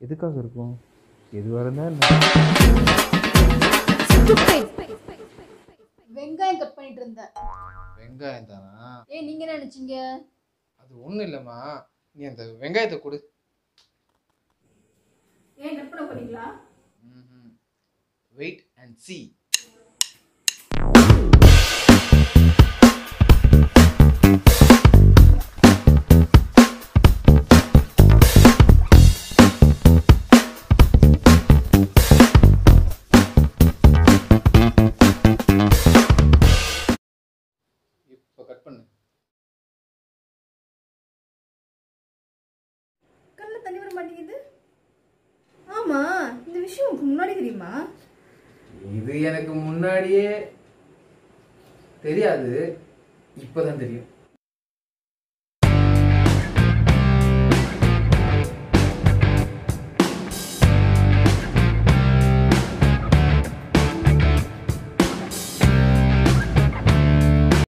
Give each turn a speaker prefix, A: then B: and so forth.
A: எதுக்காக இருக்கும்? எதுவாக இருந்தால்
B: வெங்காயம் கட் பண்ணிட்டு இருந்தேன்.
A: வெங்காயம் தானா?
B: நீங்க என்ன நினைச்சீங்க?
A: அது ஒன்றும் இல்லைம்மா, நீ அந்த வெங்காயத்தை கொடு.
B: டெப் பண்ண போறீங்களா?
A: Wait and see. இப்போ கட் பண்ணு.
B: கண்ணுல தண்ணி வர மாட்டேங்குது. ஆமா, இந்த விஷயம் உங்களுக்கு முன்னாடி தெரியுமா?
A: இது எனக்கு முன்னாடியே தெரியாது, இப்பதான் தெரியும்.